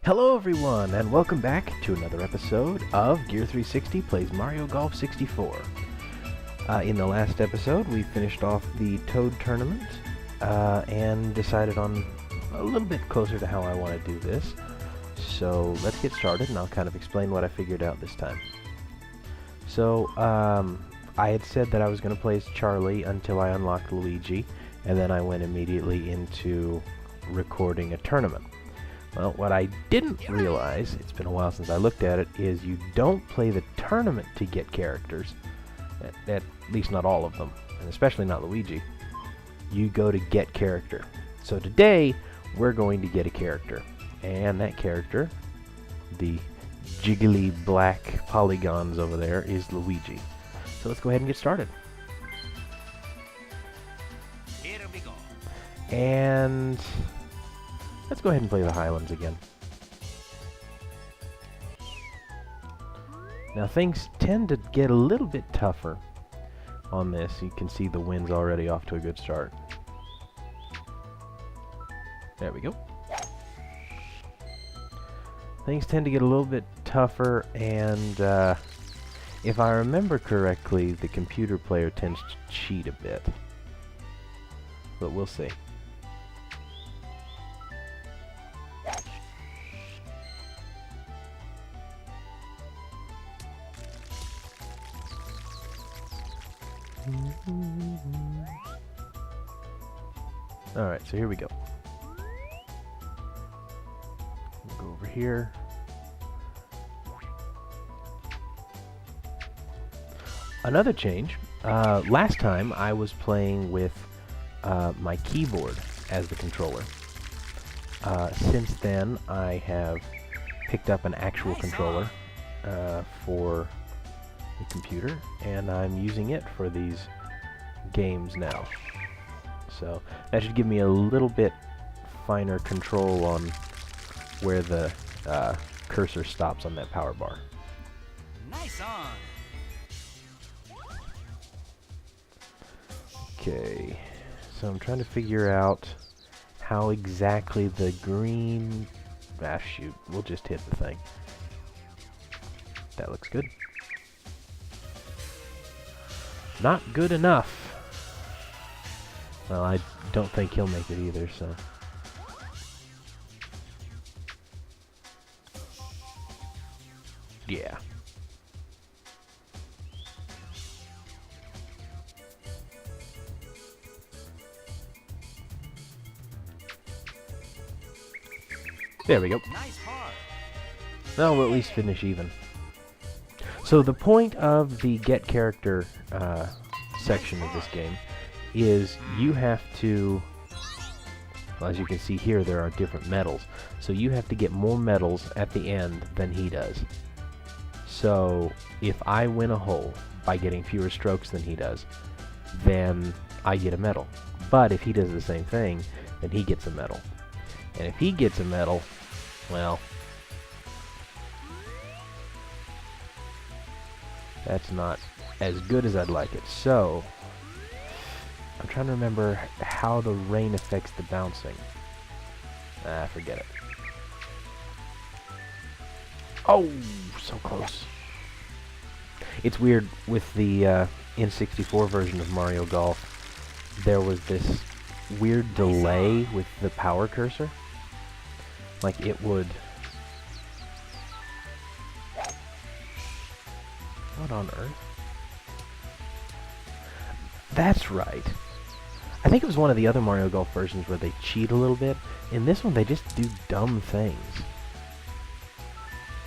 Hello everyone, and welcome back to another episode of Gear 360 Plays Mario Golf 64. In the last episode, we finished off the Toad Tournament, and decided on a little bit closer to how I want to do this. So let's get started, and I'll kind of explain what I figured out this time. So, I had said that I was going to play as Charlie until I unlocked Luigi, and then I went immediately into recording a tournament. Well, what I didn't realize, it's been a while since I looked at it, is you don't play the tournament to get characters. At least not all of them, and especially not Luigi. You go to get character. So today, we're going to get a character. And that character, the jiggly black polygons over there, is Luigi. So let's go ahead and get started. Here we go. And let's go ahead and play the Highlands again. Now things tend to get a little bit tougher on this. You can see the wind's already off to a good start. There we go. Things tend to get a little bit tougher, and if I remember correctly, the computer player tends to cheat a bit. But we'll see. Alright, so here we go. We'll go over here. Another change. Last time I was playing with my keyboard as the controller. Since then I have picked up an actual controller for the computer, and I'm using it for these games now. So that should give me a little bit finer control on where the cursor stops on that power bar. Nice on. Okay, so I'm trying to figure out how exactly the green... Ah, shoot, we'll just hit the thing. That looks good. Not good enough. Well, I don't think he'll make it either, so... Yeah. There we go. Nice par. Now we'll at least finish even. So the point of the get character section of this game is you have to, well, as you can see here, there are different medals. So you have to get more medals at the end than he does. So if I win a hole by getting fewer strokes than he does, then I get a medal. But if he does the same thing, then he gets a medal. And if he gets a medal, well, that's not as good as I'd like it. So I'm trying to remember how the rain affects the bouncing. Ah, forget it. Oh, so close. It's weird, with the N64 version of Mario Golf, there was this weird delay with the power cursor. Like it would... What on earth? That's right. I think it was one of the other Mario Golf versions where they cheat a little bit. In this one, they just do dumb things.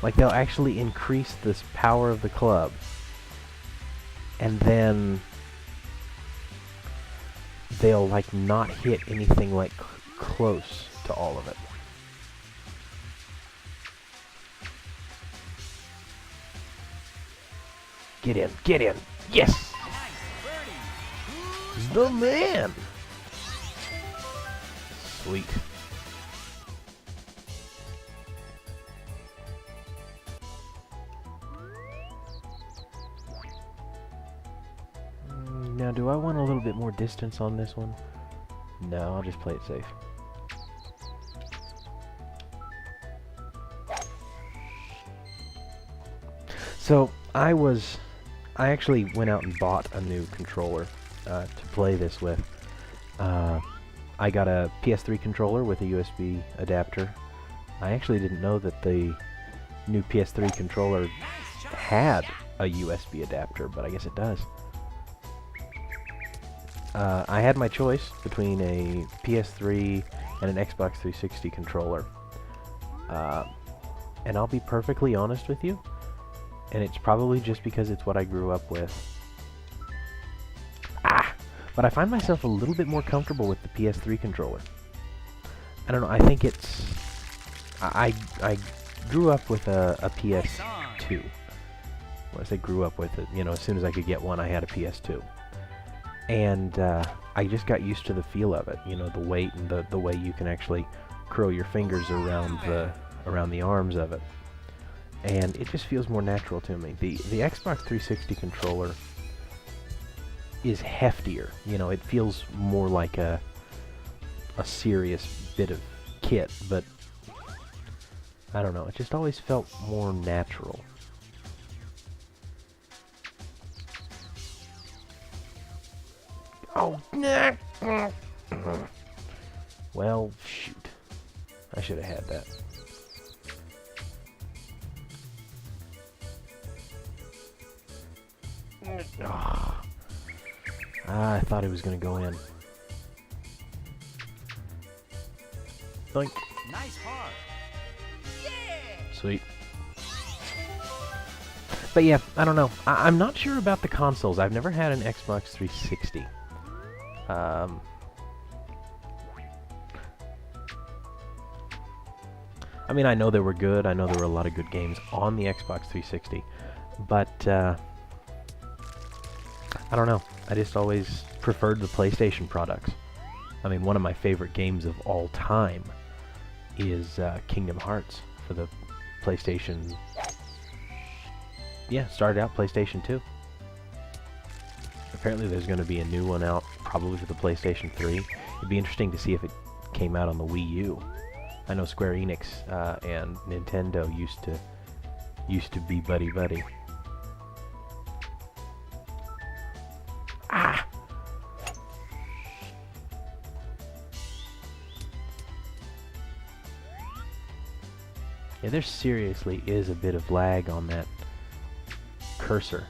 Like they'll actually increase this power of the club, and then they'll like not hit anything like close to all of it. Get in, get in, yes! The man! Sweet. Now, do I want a little bit more distance on this one? No, I'll just play it safe. So I actually went out and bought a new controller to play this with. I got a PS3 controller with a USB adapter. I actually didn't know that the new PS3 controller had a USB adapter, but I guess it does. I had my choice between a PS3 and an Xbox 360 controller. And I'll be perfectly honest with you, and it's probably just because it's what I grew up with. But I find myself a little bit more comfortable with the PS3 controller. I don't know, I think it's... I grew up with a PS2. When I say grew up with it, you know, as soon as I could get one, I had a PS2. And I just got used to the feel of it, you know, the weight and the way you can actually curl your fingers around the arms of it. And it just feels more natural to me. The Xbox 360 controller is heftier, you know, it feels more like a serious bit of kit, but I don't know, it just always felt more natural. Oh, well, shoot. I should have had that. Oh. I thought it was going to go in. Think. Nice part. Yeah. Sweet. But yeah, I don't know. I'm not sure about the consoles. I've never had an Xbox 360. I mean, I know they were good. I know there were a lot of good games on the Xbox 360. But, I don't know. I just always preferred the PlayStation products. I mean, one of my favorite games of all time is Kingdom Hearts for the PlayStation. Yeah, started out PlayStation 2. Apparently there's going to be a new one out, probably for the PlayStation 3. It'd be interesting to see if it came out on the Wii U. I know Square Enix and Nintendo used to be buddy-buddy. Ah! Yeah, there seriously is a bit of lag on that cursor.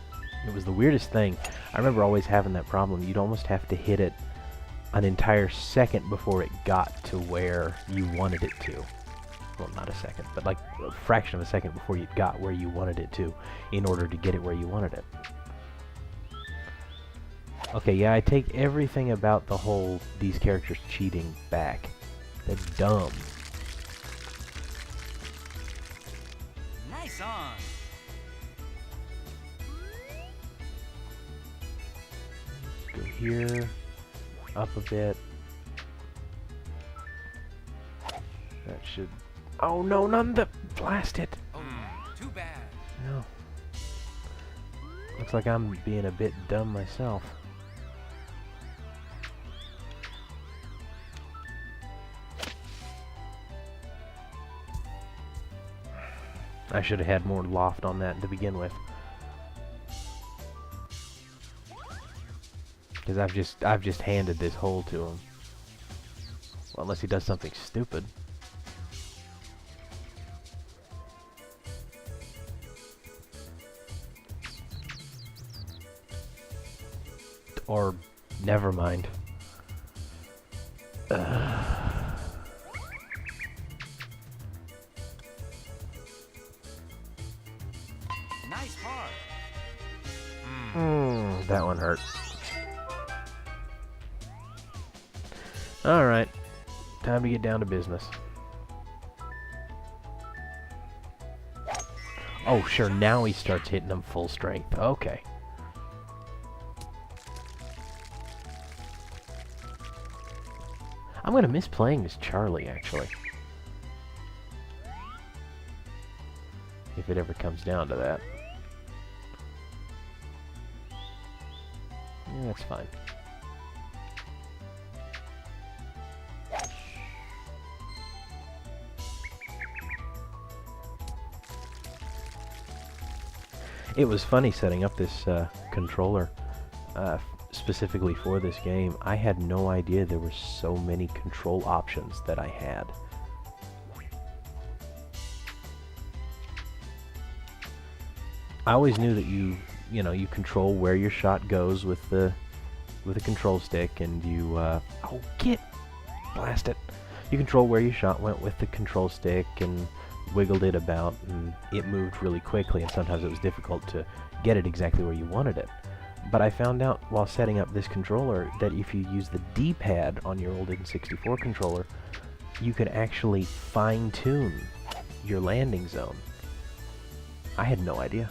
It was the weirdest thing. I remember always having that problem. You'd almost have to hit it an entire second before it got to where you wanted it to. Well, not a second, but like a fraction of a second before you got where you wanted it to in order to get it where you wanted it. Okay, yeah, I take everything about the whole these characters cheating back. That's dumb. Nice on. Go here, up a bit. That should... Oh no, none the... Blast it! Oh, too bad. No. Looks like I'm being a bit dumb myself. I should have had more loft on that to begin with. Because I've just handed this hole to him. Well, unless he does something stupid. Or never mind. Nice part. That one hurt. Alright. Time to get down to business. Oh, sure, now he starts hitting them full strength. Okay. I'm gonna miss playing as Charlie, actually. If it ever comes down to that. Yeah, that's fine. It was funny setting up this controller specifically for this game. I had no idea there were so many control options that I had. I always knew that you control where your shot goes with the control stick, and you blast it. You control where your shot went with the control stick and wiggled it about, and it moved really quickly, and sometimes it was difficult to get it exactly where you wanted it. But I found out while setting up this controller that if you use the D-pad on your old N64 controller, you can actually fine-tune your landing zone. I had no idea.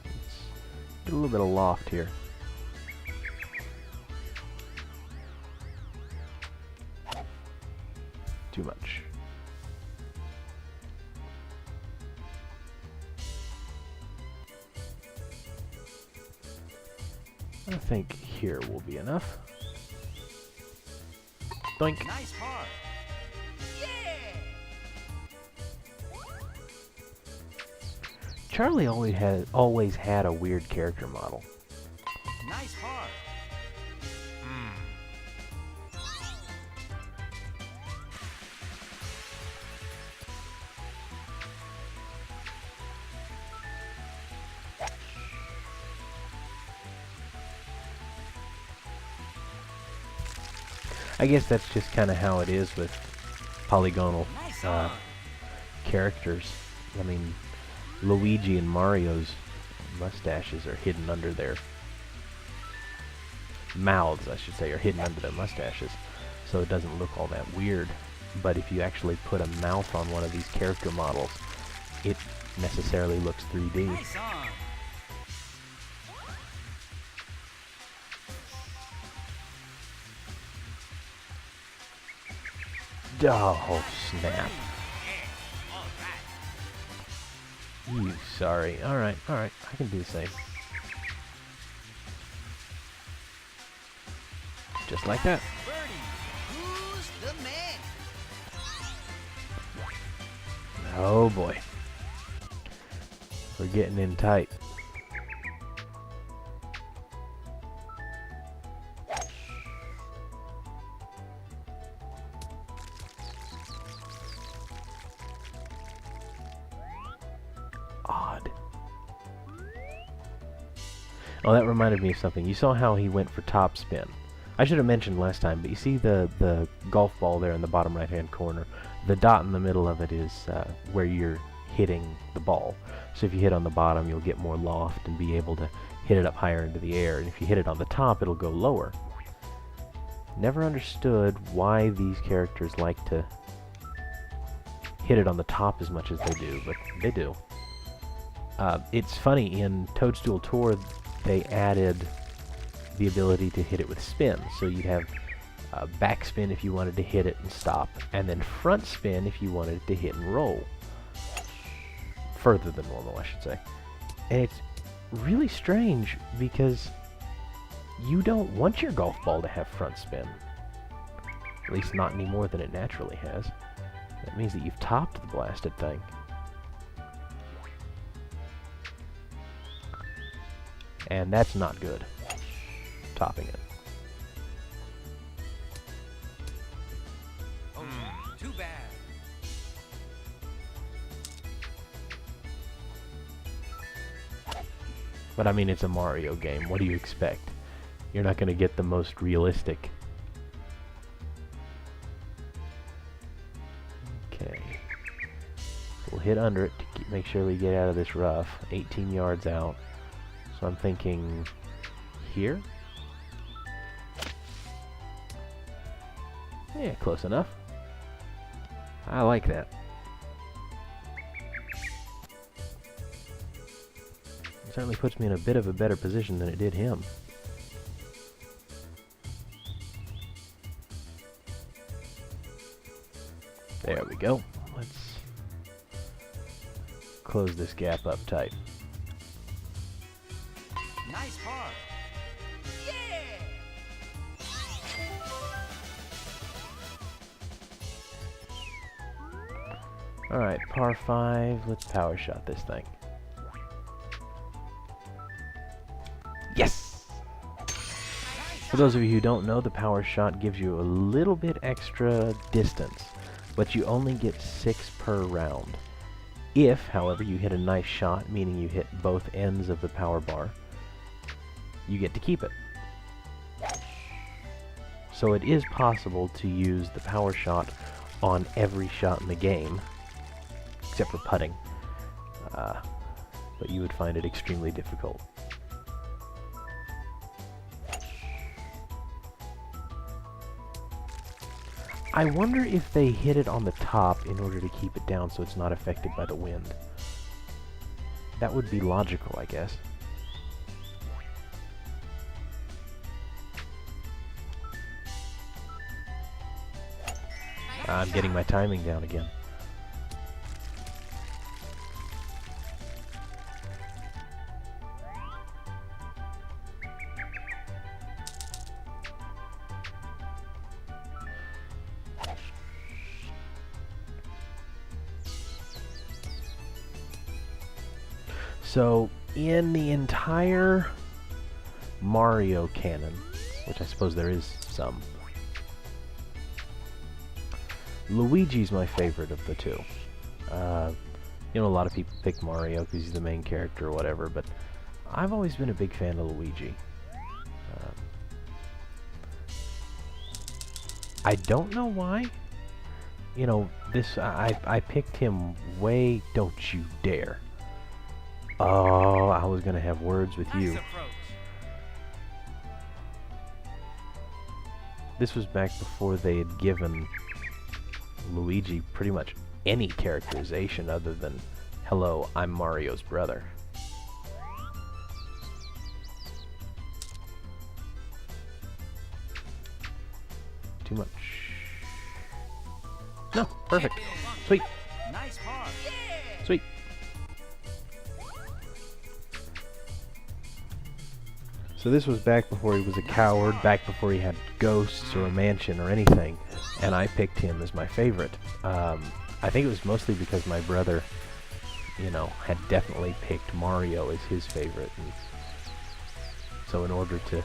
Let's get a little bit of loft here. Too much. I think here will be enough. Doink. Nice part. Yeah! Charlie always had a weird character model. Nice part. I guess that's just kind of how it is with polygonal Nice characters. I mean, Luigi and Mario's mustaches are hidden under their mouths, I should say, are hidden under their mustaches, so it doesn't look all that weird. But if you actually put a mouth on one of these character models, it necessarily looks 3D. Nice on. Oh, snap. Yeah, all right. You sorry. Alright, I can do the same. Just like that. Birdie, who's the man? Oh boy. We're getting in tight. Odd. Oh, that reminded me of something. You saw how he went for top spin. I should have mentioned last time, but you see the golf ball there in the bottom right-hand corner. The dot in the middle of it is where you're hitting the ball. So if you hit on the bottom, you'll get more loft and be able to hit it up higher into the air. And if you hit it on the top, it'll go lower. Never understood why these characters like to hit it on the top as much as they do, but they do. It's funny, in Toadstool Tour, they added the ability to hit it with spin. So you'd have back spin if you wanted to hit it and stop, and then front spin if you wanted to hit and roll. Further than normal, I should say. And it's really strange because you don't want your golf ball to have front spin. At least not any more than it naturally has. That means that you've topped the blasted thing. And that's not good. Topping it. Oh, too bad. But I mean, it's a Mario game. What do you expect? You're not going to get the most realistic. Okay. We'll hit under it to make sure we get out of this rough. 18 yards out. So I'm thinking here? Yeah, close enough. I like that. It certainly puts me in a bit of a better position than it did him. There we go. Let's close this gap up tight. Nice par. Yeah! Alright, par 5. Let's power shot this thing. Yes! For those of you who don't know, the power shot gives you a little bit extra distance, but you only get 6 per round. If, however, you hit a nice shot, meaning you hit both ends of the power bar, you get to keep it. So it is possible to use the power shot on every shot in the game, except for putting, but you would find it extremely difficult. I wonder if they hit it on the top in order to keep it down so it's not affected by the wind. That would be logical, I guess. I'm getting my timing down again. So, in the entire Mario canon, which I suppose there is some, Luigi's my favorite of the two. You know, a lot of people pick Mario because he's the main character or whatever, but I've always been a big fan of Luigi. I don't know why. You know, I picked him way... Don't you dare. Oh, I was gonna have words with you. This was back before they had given Luigi pretty much any characterization other than, hello, I'm Mario's brother. Too much. No, perfect. Sweet. Nice par. Yeah. Sweet. So this was back before he was a coward, back before he had ghosts or a mansion or anything, and I picked him as my favorite. I think it was mostly because my brother, you know, had definitely picked Mario as his favorite, and so in order to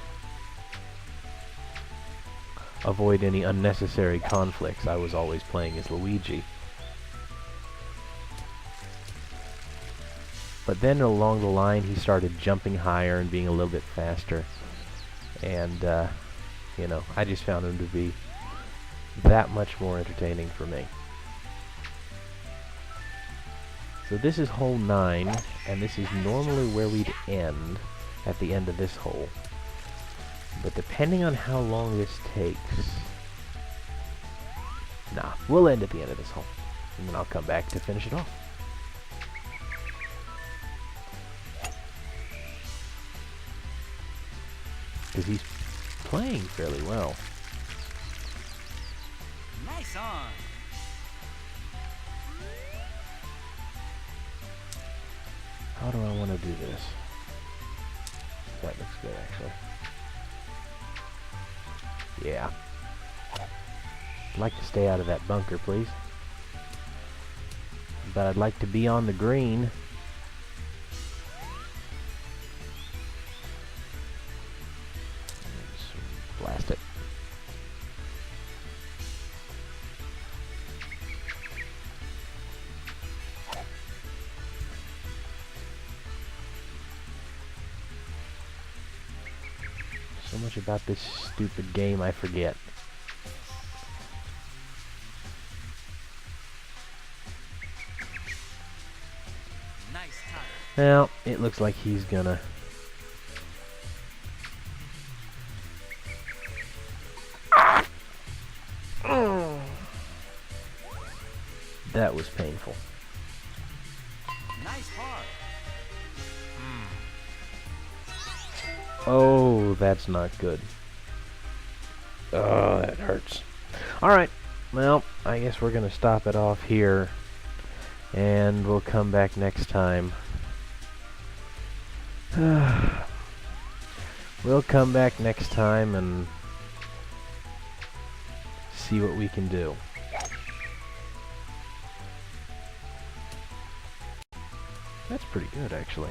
avoid any unnecessary conflicts, I was always playing as Luigi. But then along the line, he started jumping higher and being a little bit faster. And, you know, I just found him to be that much more entertaining for me. So this is hole 9, and this is normally where we'd end at the end of this hole. But depending on how long this takes... Nah, we'll end at the end of this hole. And then I'll come back to finish it off. Because he's playing fairly well. Nice on. How do I want to do this? That looks good, actually. Yeah. I'd like to stay out of that bunker, please. But I'd like to be on the green. Blast it. So much about this stupid game I forget. Nice time. Well, it looks like he's gonna... That was painful. Nice par. Oh, that's not good. Oh, that hurts. Alright, well, I guess we're gonna stop it off here. And we'll come back next time. We'll come back next time and see what we can do. That's pretty good, actually.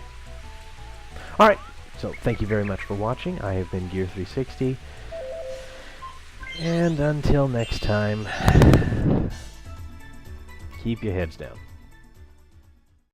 Alright, so thank you very much for watching. I have been Gear360. And until next time, keep your heads down.